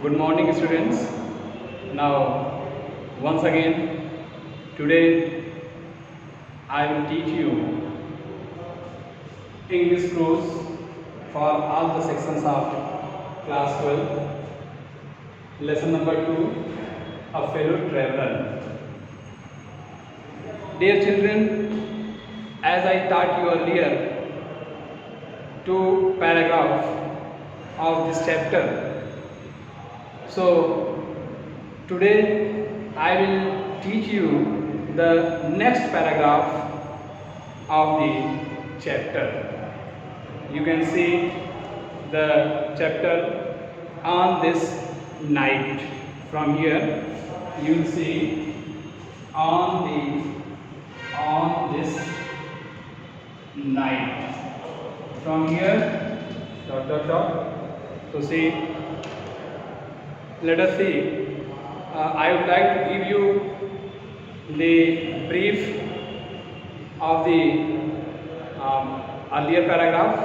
Good morning, students. Now, once again, today I will teach you English course for all the sections of class 12, lesson number 2, A Fellow Traveler. Dear children, as I taught you earlier, two paragraphs of this chapter. So today I will teach you the next paragraph of the chapter. You can see the chapter on this night. From here you will see on this night. From here dot. So see, let us see. I would like to give you the brief of the earlier paragraph.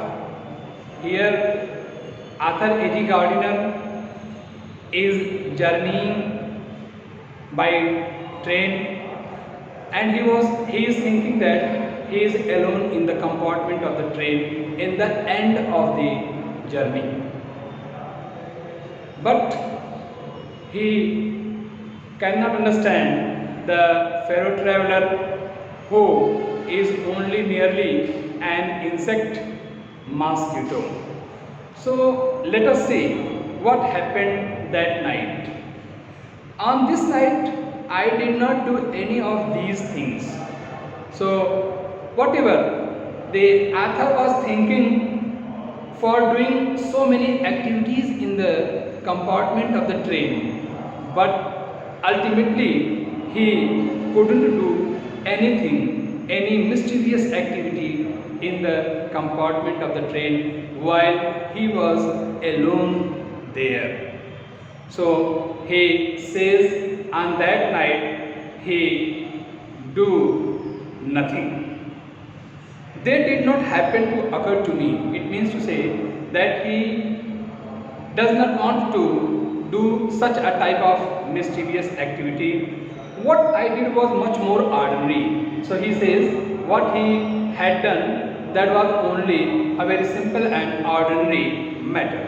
Here, Arthur A.G. Gardiner is journeying by train, and he is thinking that he is alone in the compartment of the train in the end of the journey. But he cannot understand the fellow traveler who is only merely an insect mosquito. So let us see what happened that night. On this night, I did not do any of these things. So whatever the author was thinking for doing so many activities in the compartment of the train, but ultimately he couldn't do anything, any mischievous activity in the compartment of the train while he was alone there. So he says on that night he do nothing. They did not happen to occur to me. It means to say that he does not want to do such a type of mischievous activity. What I did was much more ordinary. So he says what he had done, that was only a very simple and ordinary matter.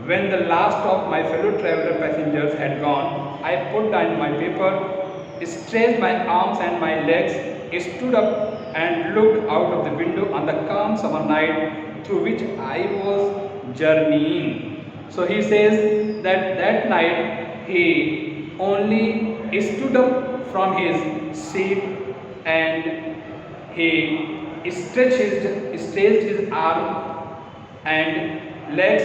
When the last of my fellow traveler passengers had gone, I put down my paper, stretched my arms and my legs, stood up and looked out of the window on the calm summer night through which I was journeying. So he says that night he only stood up from his seat and he stretched his arm and legs,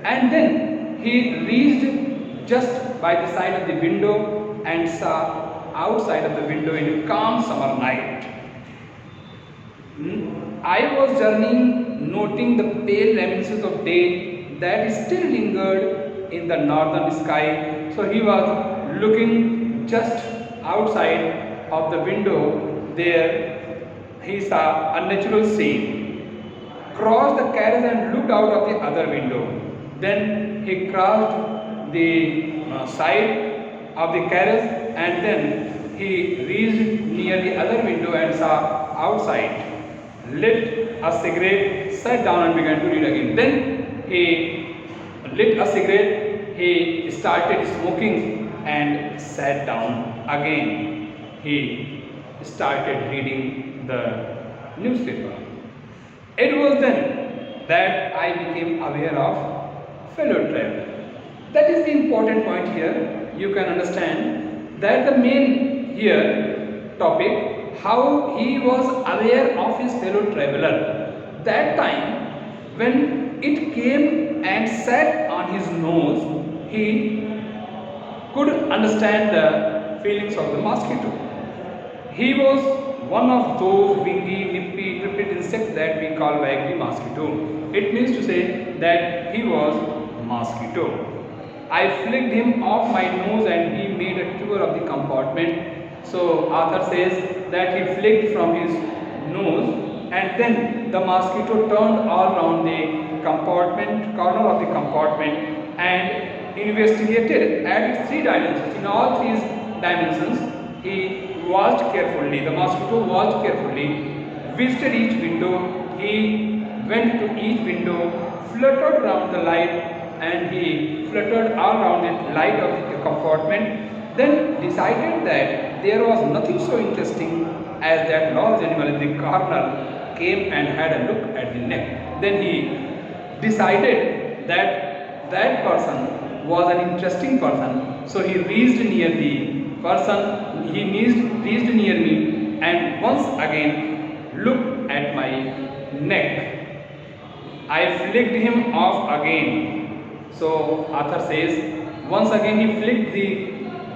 and then he reached just by the side of the window and saw outside of the window in a calm summer night. I was journeying, noting the pale reminiscence of day that still lingered in the northern sky. So he was looking just outside of the window. There he saw a natural scene. Crossed the carriage and looked out of the other window. Then he crossed the side of the carriage, and then he reached near the other window and saw outside. Lit a cigarette, sat down and began to read again. Then he lit a cigarette, he started smoking and sat down again. He started reading the newspaper. It was then that I became aware of fellow traveler. That is the important point here. You can understand that the main here topic, how he was aware of his fellow traveler. That time when it came and sat on his nose, he could understand the feelings of the mosquito. He was one of those wingy, nippy, tripped insects that we call vaguely mosquito. It means to say that he was mosquito. I flicked him off my nose and he made a tour of the compartment. So author says that he flicked from his nose and then the mosquito turned all around the compartment, corner of the compartment, and investigated at its three dimensions. In all three dimensions, he watched carefully. The mosquito watched carefully, visited each window. He went to each window, fluttered around the light, and he fluttered all around the light of the compartment. Then decided that there was nothing so interesting as that large animal in the corner came and had a look at the neck. Then he decided that that person was an interesting person. So he reached near the person, he reached near me and once again looked at my neck. I flicked him off again. So author says, once again he flicked the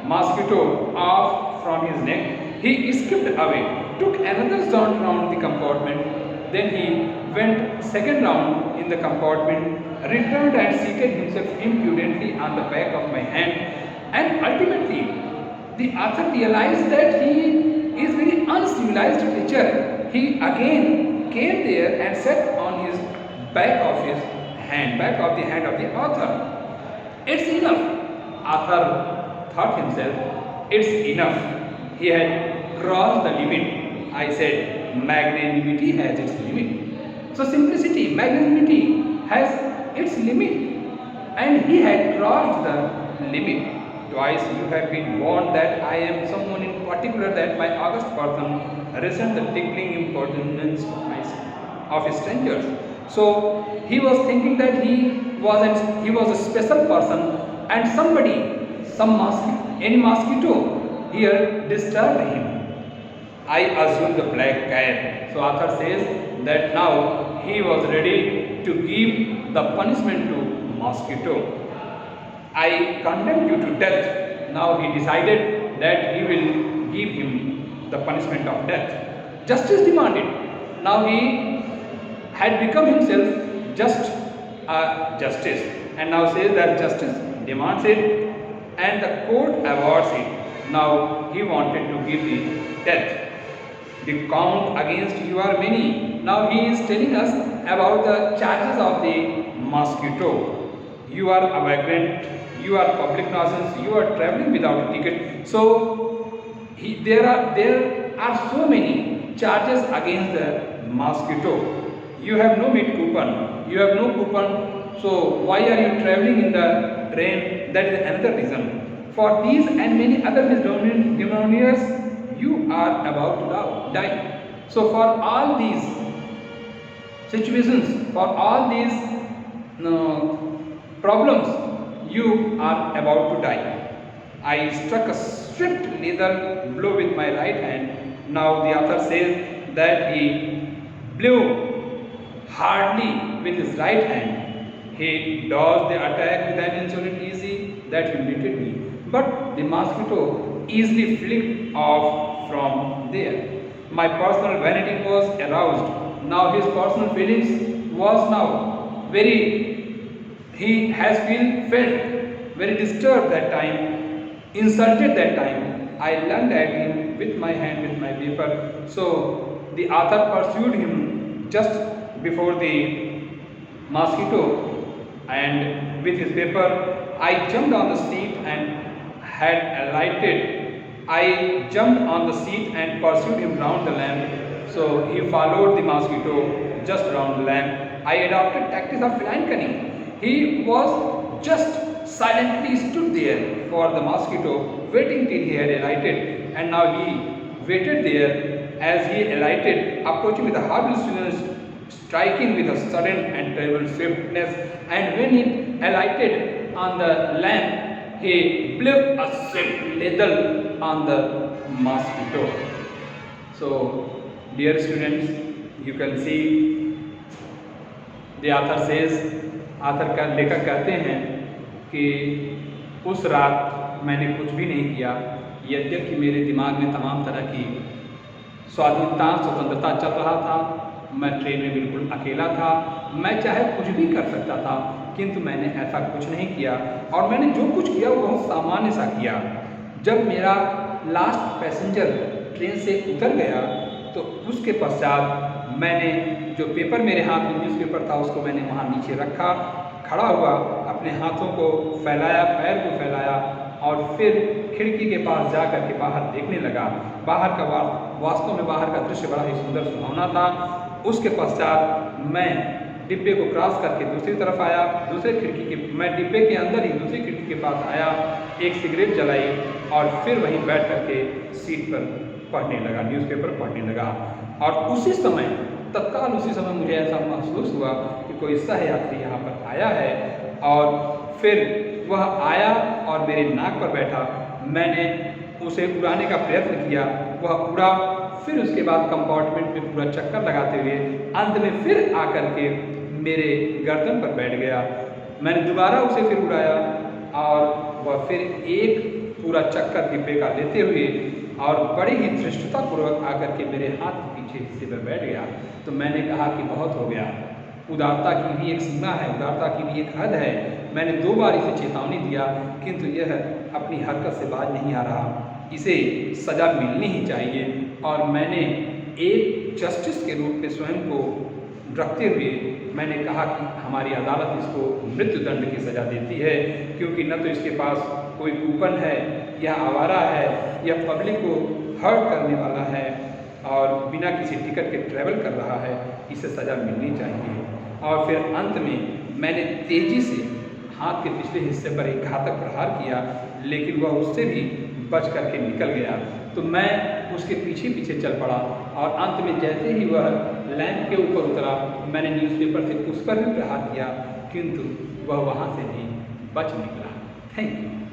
mosquito off from his neck. He skipped away, took another jaunt round the compartment. Then he went second round in the compartment, returned and seated himself impudently on the back of my hand. And ultimately, the author realized that he is very uncivilized creature. He again came there and sat on his back of the hand of the author. It's enough. Author thought himself, it's enough. He had crossed the limit. I said, magnanimity has its limit. So simplicity, magnanimity has its limit. And he had crossed the limit. Twice you have been warned that I am someone in particular, that my august person resent the tickling impertinence of strangers. So he was thinking that he was a special person, and any mosquito here disturbed him. I assumed the black cat. So author says that now he was ready to give the punishment to mosquito. I condemned you to death. Now he decided that he will give him the punishment of death. Justice demanded. Now he had become himself just justice, and now says that justice demands it and the court awards it. Now he wanted to give the death. The count against you are many. Now he is telling us about the charges of the mosquito. You are a vagrant, you are public nuisance, you are traveling without a ticket. So there are so many charges against the mosquito. You have no meat coupon, you have no coupon, so why are you traveling in the train? That is another reason. For these and many other misdemeanors, you are about to die. So for all these situations, for all these problems, you are about to die. I struck a swift lethal blow with my right hand. Now the author says that he blew hardly with his right hand. He dodged the attack with an insolent ease that humiliated me. But the mosquito easily flicked off from there. My personal vanity was aroused. Now his personal feelings was now he has felt very disturbed that time, insulted that time. I lunged at him with my hand with my paper. So the author pursued him just before the mosquito, and with his paper I jumped on the seat and had alighted. I jumped on the seat and pursued him round the lamp. So he followed the mosquito just round the lamp. I adopted tactics of feline cunning. He was just silently stood there for the mosquito, waiting till he had alighted, and now he waited there as he alighted, approaching with a horrible swiftness, striking with a sudden and terrible swiftness, and when he alighted on the lamp, he blew a swift lethal on the mosquito. So, dear students, you can see the author says, author का लेखक कहते हैं कि उस रात मैंने कुछ भी नहीं किया, यद्यपि मेरे दिमाग में तमाम तरह की स्वाधीनता स्वतंत्रता चल रहा था। मैं ट्रेन में बिल्कुल अकेला था, मैं चाहे कुछ भी कर सकता था, किंतु मैंने ऐसा कुछ नहीं किया, और मैंने जो कुछ किया वो बहुत सामान्य सा किया। जब मेरा लास्ट पैसेंजर ट्रेन से उतर गया तो उसके पश्चात मैंने जो पेपर मेरे हाथ में न्यूज़पेपर था उसको मैंने वहाँ नीचे रखा, खड़ा हुआ, अपने हाथों को फैलाया, पैर को फैलाया और फिर खिड़की के पास जा कर के बाहर देखने लगा। बाहर का वास्तव में बाहर का दृश्य बड़ा ही सुंदर सुहावना था। उसके पश्चात मैं डिब्बे को क्रॉस करके दूसरी तरफ आया, मैं डिब्बे के अंदर ही दूसरी खिड़की के पास आया, एक सिगरेट जलाई और फिर वहीं बैठ करके सीट पर पढ़ने लगा, न्यूज़पेपर पढ़ने लगा। और तत्काल उसी समय मुझे ऐसा महसूस हुआ कि कोई सहयात्री यहाँ पर आया है और फिर वह आया और मेरे नाक पर बैठा। मैंने उसे उड़ाने का प्रयत्न किया, वह उड़ा, फिर उसके बाद कंपार्टमेंट में पूरा चक्कर लगाते हुए अंत में फिर आकर के मेरे गर्दन पर बैठ गया। मैंने दोबारा उसे फिर उड़ाया और वह फिर एक पूरा चक्कर डिब्बे का लेते हुए और बड़ी ही धृष्टतापूर्वक आकर के मेरे हाथ के पीछे हिस्से पर बैठ गया। तो मैंने कहा कि बहुत हो गया, उदारता की भी एक सीमा है, उदारता की भी एक हद है। मैंने 2 बार इसे चेतावनी दिया, किंतु यह अपनी हरकत से बाज नहीं आ रहा, इसे सज़ा मिलनी ही चाहिए। और मैंने एक जस्टिस के रूप में स्वयं को रखते हुए मैंने कहा कि हमारी अदालत इसको मृत्युदंड की सज़ा देती है, क्योंकि न तो इसके पास कोई कूपन है, यह आवारा है, यह पब्लिक को हर्ट करने वाला है और बिना किसी टिकट के ट्रैवल कर रहा है, इसे सज़ा मिलनी चाहिए। और फिर अंत में मैंने तेज़ी से हाथ के पिछले हिस्से पर एक घातक प्रहार किया, लेकिन वह उससे भी बच करके निकल गया। तो मैं उसके पीछे पीछे चल पड़ा और अंत में जैसे ही वह लैंप के ऊपर उतरा, मैंने न्यूज़पेपर से उस पर भी प्रहार किया, किंतु वह वहाँ से भी बच निकला। Thank you.